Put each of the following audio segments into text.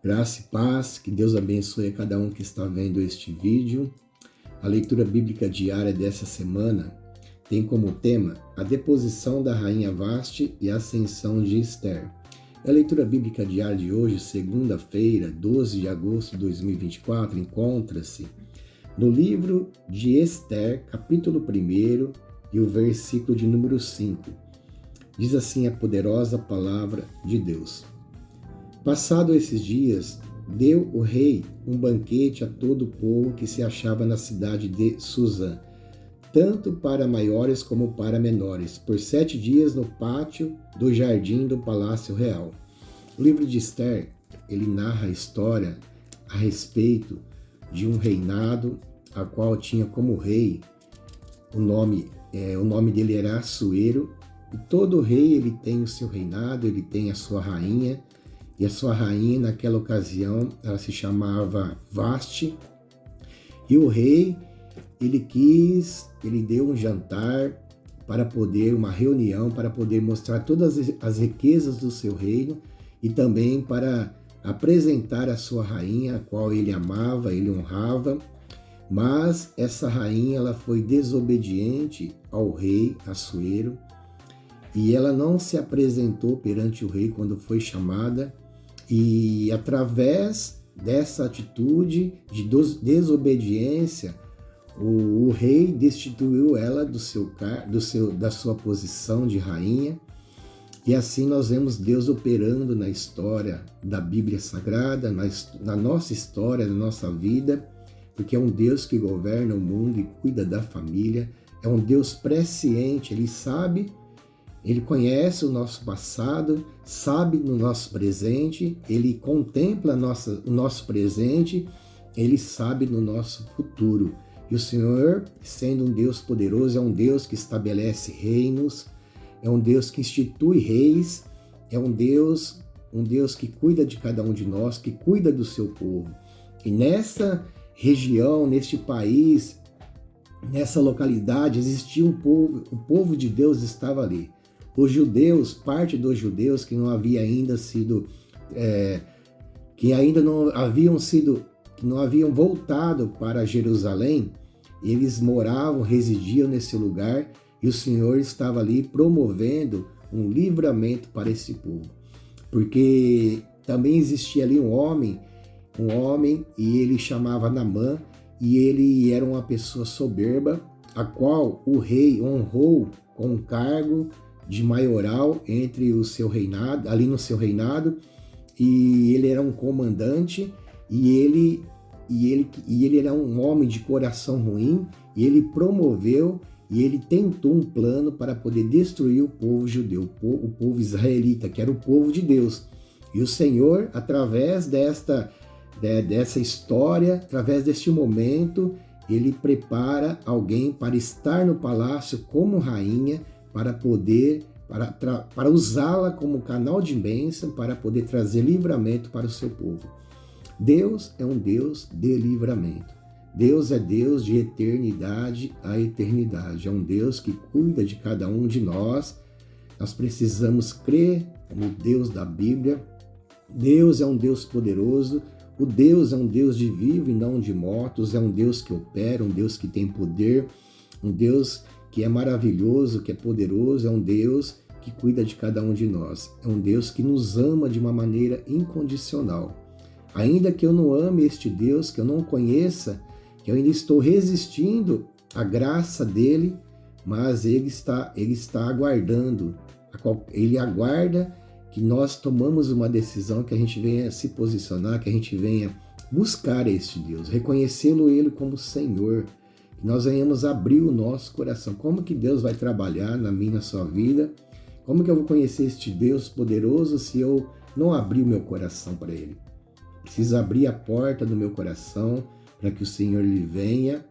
Graça e paz, que Deus abençoe a cada um que está vendo este vídeo. A leitura bíblica diária dessa semana tem como tema a deposição da rainha Vasti e a ascensão de Esther. A leitura bíblica diária de hoje, segunda-feira, 12 de agosto de 2024, encontra-se no livro de Esther, capítulo 1 e o versículo de número 5. Diz assim a poderosa palavra de Deus. Passado esses dias, deu o rei um banquete a todo o povo que se achava na cidade de Suzã, tanto para maiores como para menores, por 7 dias no pátio do jardim do Palácio Real. O livro de Esther, ele narra a história a respeito de um reinado, a qual tinha como rei, o nome dele era Assuero, e todo rei ele tem o seu reinado, ele tem a sua rainha, e a sua rainha, naquela ocasião, ela se chamava Vasti. E o rei, ele deu um jantar para poder, uma reunião, para poder mostrar todas as riquezas do seu reino e também para apresentar a sua rainha, a qual ele amava, ele honrava. Mas essa rainha, ela foi desobediente ao rei Assuero e ela não se apresentou perante o rei quando foi chamada. E através dessa atitude de desobediência, o rei destituiu ela da sua posição de rainha. E assim nós vemos Deus operando na história da Bíblia Sagrada, na nossa história, na nossa vida, porque é um Deus que governa o mundo e cuida da família, é um Deus presciente, ele sabe. Ele conhece o nosso passado, sabe no nosso presente, ele contempla o nosso presente, ele sabe no nosso futuro. E o Senhor, sendo um Deus poderoso, é um Deus que estabelece reinos, é um Deus que institui reis, é um Deus que cuida de cada um de nós, que cuida do seu povo. E nessa região, neste país, nessa localidade, existia um povo, o povo de Deus estava ali. Os judeus, parte dos judeus que não havia ainda sido, que ainda não haviam voltado para Jerusalém, eles moravam, residiam nesse lugar e o Senhor estava ali promovendo um livramento para esse povo. Porque também existia ali um homem e ele chamava Naamã e ele era uma pessoa soberba, a qual o rei honrou com um cargo de maioral entre o seu reinado, ali no seu reinado, e ele era um comandante e ele era um homem de coração ruim, e ele promoveu e ele tentou um plano para poder destruir o povo judeu, o povo israelita, que era o povo de Deus. E o Senhor, através dessa história, através deste momento, ele prepara alguém para estar no palácio como rainha, para usá-la como canal de bênção, para poder trazer livramento para o seu povo. Deus é um Deus de livramento. Deus é Deus de eternidade a eternidade. É um Deus que cuida de cada um de nós. Nós precisamos crer no Deus da Bíblia. Deus é um Deus poderoso. O Deus é um Deus de vivo e não de mortos. É um Deus que opera, um Deus que tem poder, um Deus que é maravilhoso, que é poderoso, é um Deus que cuida de cada um de nós. É um Deus que nos ama de uma maneira incondicional. Ainda que eu não ame este Deus, que eu não conheça, que eu ainda estou resistindo à graça dele, mas ele está aguardando. Ele aguarda que nós tomamos uma decisão, que a gente venha se posicionar, que a gente venha buscar este Deus, reconhecê-lo ele como Senhor, que nós venhamos abrir o nosso coração. Como que Deus vai trabalhar na minha, na sua vida? Como que eu vou conhecer este Deus poderoso se eu não abrir o meu coração para ele? Preciso abrir a porta do meu coração para que o Senhor ele venha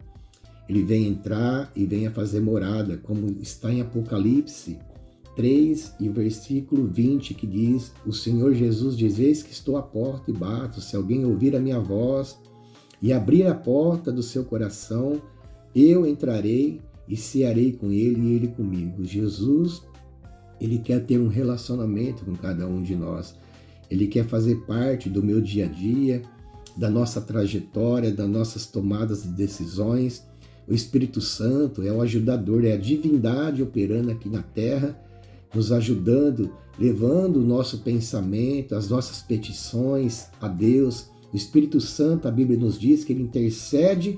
entrar e venha fazer morada, como está em Apocalipse 3 e versículo 20, que diz: o Senhor Jesus diz: eis que estou à porta e bato, se alguém ouvir a minha voz e abrir a porta do seu coração, eu entrarei e cearei com ele e ele comigo. Jesus, ele quer ter um relacionamento com cada um de nós. Ele quer fazer parte do meu dia a dia, da nossa trajetória, das nossas tomadas de decisões. O Espírito Santo é o ajudador, é a divindade operando aqui na Terra, nos ajudando, levando o nosso pensamento, as nossas petições a Deus. O Espírito Santo, a Bíblia nos diz que ele intercede,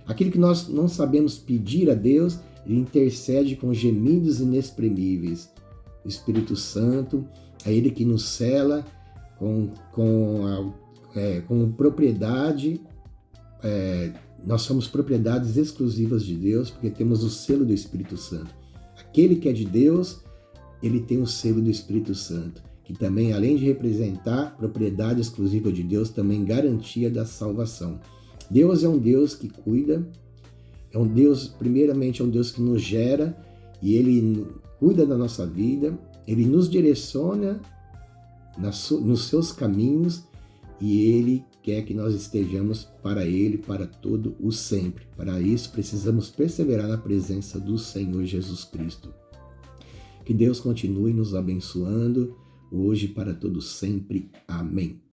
aquilo que nós não sabemos pedir a Deus, ele intercede com gemidos inexprimíveis. O Espírito Santo é ele que nos sela com propriedade. Nós somos propriedades exclusivas de Deus, porque temos o selo do Espírito Santo. Aquele que é de Deus, ele tem o selo do Espírito Santo, que também, além de representar propriedade exclusiva de Deus, também garantia da salvação. Deus é um Deus que cuida, é um Deus, primeiramente, é um Deus que nos gera, e ele cuida da nossa vida, ele nos direciona nos seus caminhos, e ele quer que nós estejamos para ele, para todo o sempre. Para isso, precisamos perseverar na presença do Senhor Jesus Cristo. Que Deus continue nos abençoando, hoje para todo sempre. Amém.